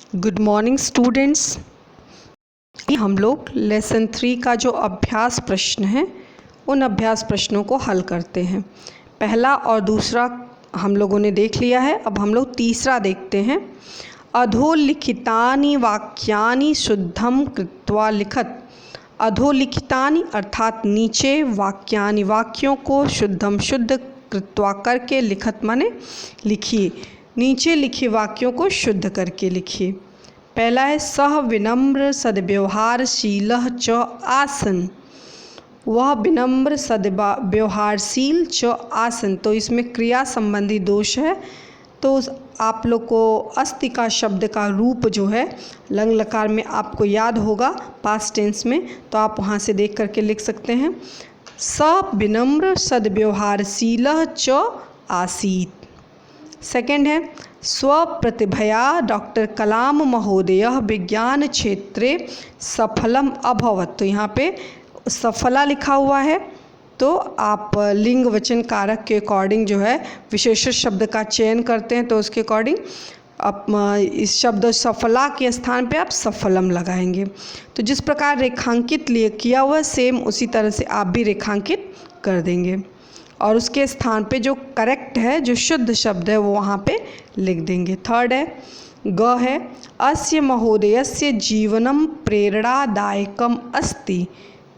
Good morning students. हम लोग lesson 3 का जो अभ्यास प्रश्न है उन अभ्यास प्रश्नों को हल करते हैं। पहला और दूसरा हम लोगों ने देख लिया है। अब हम लोग तीसरा देखते हैं। अधोलिखितानि वाक्यानि शुद्धम कृत्वा लिखत। अधोलिखितानि अर्थात नीचे, वाक्यानि वाक्यों को, शुद्धम शुद्ध, कृत्वा करके, लिखत माने लिखिए। नीचे लिखे वाक्यों को शुद्ध करके लिखिए। पहला है सह विनम्र सद्व्यवहारशीलः च आसन। वह विनम्र सद्व्यवहारशील च आसन, तो इसमें क्रिया संबंधी दोष है। तो आप लोग को अस्ति का शब्द का रूप जो है लंग लकार में आपको याद होगा पास्ट टेंस में, तो आप वहाँ से देख करके लिख सकते हैं। स विनम्र सद्व्यवहारशीलः च आसीत्। सेकंड है स्वप्रतिभया डॉक्टर कलाम महोदयः विज्ञान क्षेत्रे सफलम अभवत्। तो यहाँ पे सफला लिखा हुआ है, तो आप लिंग वचन कारक के अकॉर्डिंग जो है विशेषण शब्द का चयन करते हैं, तो उसके अकॉर्डिंग आप इस शब्द सफला के स्थान पे आप सफलम लगाएंगे। तो जिस प्रकार रेखांकित किया हुआ सेम उसी तरह से आप भी रेखांकित कर देंगे और उसके स्थान पे जो करेक्ट है, जो शुद्ध शब्द है, वो वहाँ पे लिख देंगे। थर्ड है ग है अस्य महोदयस्य जीवनम प्रेरणादायकम अस्ति।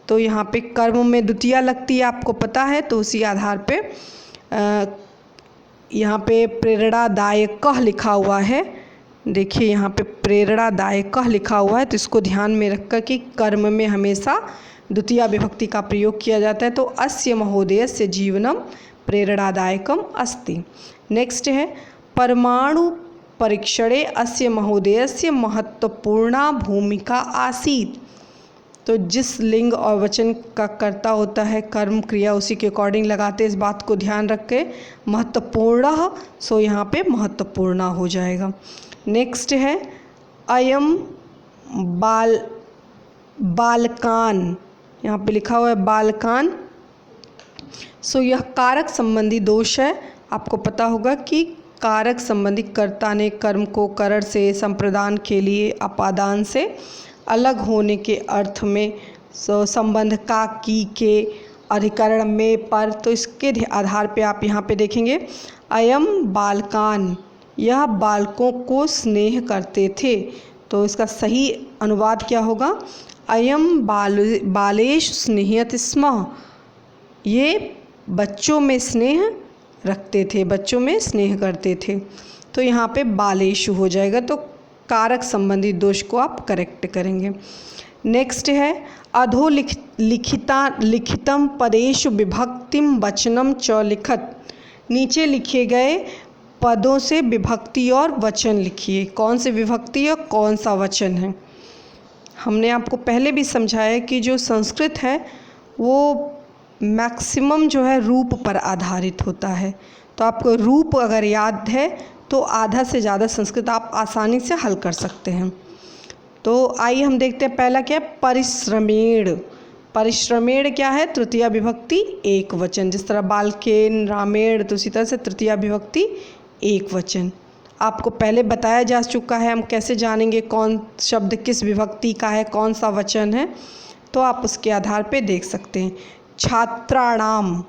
तो यहाँ पे कर्म में द्वितीया लगती है, आपको पता है, तो उसी आधार पे यहाँ पे प्रेरणादायक लिखा हुआ है। देखिए यहाँ पे प्रेरणादायक लिखा हुआ है, तो इसको ध्यान में रखकर कि कर्म में हमेशा द्वितीया विभक्ति का प्रयोग किया जाता है। तो अस्य महोदयस्य जीवनम प्रेरणादायकम अस्ति। नेक्स्ट है परमाणु परीक्षणे अस्य महोदयस्य महत्वपूर्णा भूमिका आसीत्। तो जिस लिंग और वचन का कर्ता होता है कर्म क्रिया उसी के अकॉर्डिंग लगाते, इस बात को ध्यान रख के महत्वपूर्ण, सो यहाँ पे महत्वपूर्ण हो जाएगा। नेक्स्ट है अयम बालकान, यहाँ पे लिखा हुआ है बालकान। सो यह कारक संबंधी दोष है। आपको पता होगा कि कारक संबंधी कर्ता ने कर्म को करण से, संप्रदान के लिए, अपादान से अलग होने के अर्थ में, संबंध का, की, के, अधिकरण में, पर, तो इसके आधार पे आप यहाँ पे देखेंगे अयम बालकान, यह बालकों को स्नेह करते थे। तो इसका सही अनुवाद क्या होगा? अयम बालेषु स्नेहयति स्म। ये बच्चों में स्नेह रखते थे, बच्चों में स्नेह करते थे। तो यहाँ पे बालेषु हो जाएगा, तो कारक संबंधी दोष को आप करेक्ट करेंगे। नेक्स्ट है लिखितम पदेषु विभक्तिम वचनम च लिखत। नीचे लिखे गए पदों से विभक्ति और वचन लिखिए। कौन से विभक्ति और कौन सा वचन है? हमने आपको पहले भी समझाया कि जो संस्कृत है वो मैक्सिमम जो है रूप पर आधारित होता है। तो आपको रूप अगर याद है तो आधा से ज़्यादा संस्कृत आप आसानी से हल कर सकते हैं। तो आइए हम देखते हैं पहला क्या है, परिश्रमेण। परिश्रमेण क्या है? तृतीया विभक्ति एक वचन। जिस तरह बालकेन, रामेण, तो उसी तरह से तृतीया विभक्ति एक वचन। आपको पहले बताया जा चुका है, हम कैसे जानेंगे कौन शब्द किस विभक्ति का है, कौन सा वचन है, तो आप उसके आधार पे देख सकते हैं। छात्राणाम,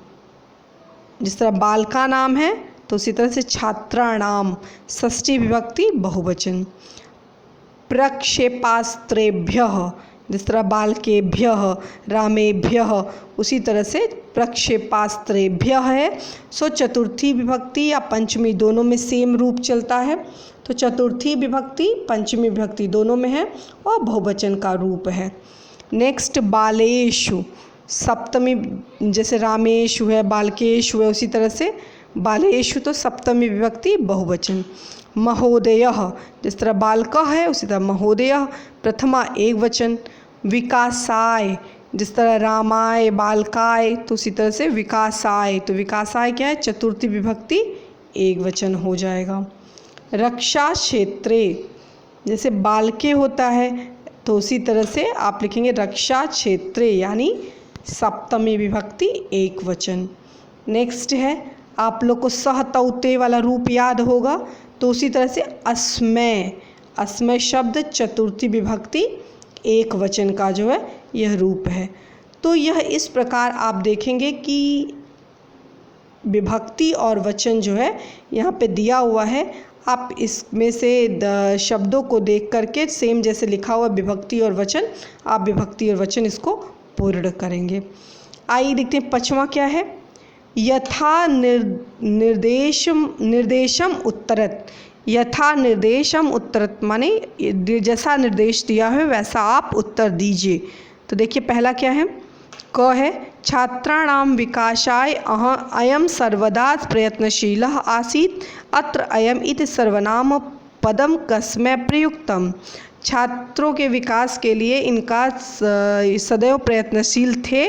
जिस तरह बाल का नाम है तो उसी तरह से छात्राणाम, षष्ठी विभक्ति बहुवचन। प्रक्षेपास्त्रेभ्यः, जिस तरह बालकेभ्यः, रामेभ्यः, उसी तरह से प्रक्षेपास्त्रेभ्यः है। सो चतुर्थी विभक्ति या पंचमी दोनों में सेम रूप चलता है। तो चतुर्थी विभक्ति पंचमी विभक्ति दोनों में है और बहुवचन का रूप है। नेक्स्ट बालेषु, सप्तमी, जैसे रामेषु है, बालकेषु है, उसी तरह से बालेषु तो सप्तमी विभक्ति बहुवचन। महोदयः, जिस तरह बालक है उसी तरह महोदयः, प्रथमा एक वचन। विकासाय, जिस तरह रामाय, बालकाय, तो उसी तरह से विकासाय, तो विकासाय क्या है? चतुर्थी विभक्ति एक वचन हो जाएगा। रक्षा क्षेत्रे, जैसे बालके होता है तो उसी तरह से आप लिखेंगे रक्षा क्षेत्रे, यानी सप्तमी विभक्ति एक वचन। नेक्स्ट है आप लोग को सहतौते वाला रूप याद होगा, तो उसी तरह से अस्मै, अस्मय शब्द चतुर्थी विभक्ति एक वचन का जो है यह रूप है। तो यह इस प्रकार आप देखेंगे कि विभक्ति और वचन जो है यहाँ पे दिया हुआ है। आप इसमें से शब्दों को देख करके सेम जैसे लिखा हुआ विभक्ति और वचन, आप विभक्ति और वचन इसको पूर्ण करेंगे। आइए देखते हैं पांचवा क्या है। यथा निर्देशम उत्तरत। यथा निर्देशम उत्तरत माने जैसा निर्देश दिया है वैसा आप उत्तर दीजिए। तो देखिए पहला क्या है, क है छात्राणां विकासाय अयं सर्वदा प्रयत्नशीलः आसीत् अत्र अयम् इति सर्वनाम पदम कस्मै प्रयुक्तम। छात्रों के विकास के लिए इनका सदैव प्रयत्नशील थे।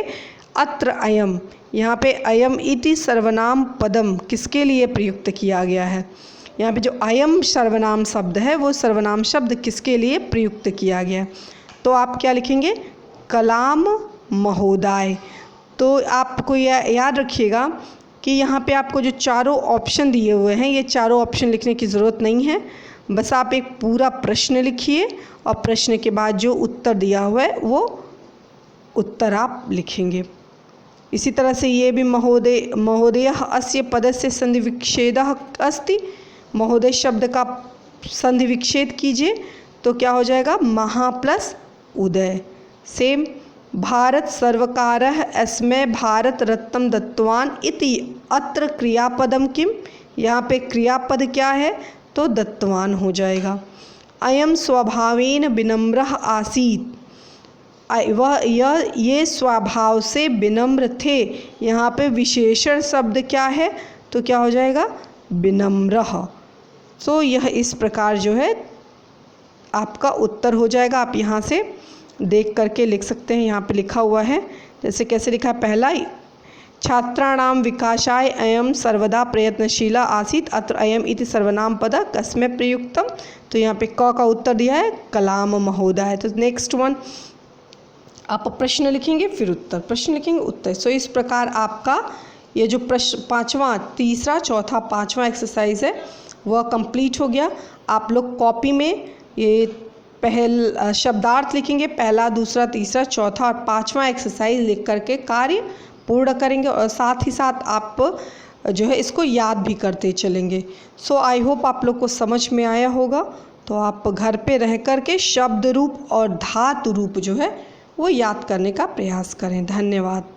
अत्र अयम, यहाँ पे अयम इति सर्वनाम पदम किसके लिए प्रयुक्त किया गया है। यहाँ पे जो अयम सर्वनाम शब्द है वो सर्वनाम शब्द किसके लिए प्रयुक्त किया गया है। तो आप क्या लिखेंगे, कलाम महोदय। तो आपको याद रखिएगा कि यहाँ पे आपको जो चारों ऑप्शन दिए हुए हैं ये चारों ऑप्शन लिखने की ज़रूरत नहीं है। बस आप एक पूरा प्रश्न लिखिए और प्रश्न के बाद जो उत्तर दिया हुआ है वो उत्तर आप लिखेंगे। इसी तरह से ये भी महोदय अस्य पदस्य संधि विच्छेदः अस्ति। महोदय शब्द का संधि विच्छेद कीजिए तो क्या हो जाएगा, महा प्लस उदय। सेम भारत सर्वकारः अस्मै भारत रत्नं दत्तवान् इति अत्र क्रियापदम किम। यहाँ पे क्रियापद क्या है, तो दत्तवान हो जाएगा। अयम स्वभावेन विनम्रः आसीत्। ये स्वभाव से विनम्र थे। यहाँ पे विशेषण शब्द क्या है, तो क्या हो जाएगा, विनम्रः। तो यह इस प्रकार जो है आपका उत्तर हो जाएगा। आप यहाँ से देख करके लिख सकते हैं। यहाँ पे लिखा हुआ है, जैसे कैसे लिखा है, पहला छात्राणां विकासाय अयं सर्वदा प्रयत्नशीला आसीत् अत्र अयम् इति सर्वनाम पद कस्मै प्रयुक्तम। तो यहाँ पे क का उत्तर दिया है कलाम महोदय। तो नेक्स्ट वन आप प्रश्न लिखेंगे फिर उत्तर, प्रश्न लिखेंगे उत्तर। सो इस प्रकार आपका ये जो प्रश्न पांचवा, तीसरा, चौथा, पांचवा एक्सरसाइज है वह कंप्लीट हो गया। आप लोग कॉपी में ये शब्दार्थ लिखेंगे, पहला, दूसरा, तीसरा, चौथा और पांचवा एक्सरसाइज लिख करके कार्य पूर्ण करेंगे और साथ ही साथ आप जो है इसको याद भी करते चलेंगे। सो आई होप आप लोग को समझ में आया होगा। तो आप घर पे रह करके शब्द रूप और धातु रूप जो है वो याद करने का प्रयास करें। धन्यवाद।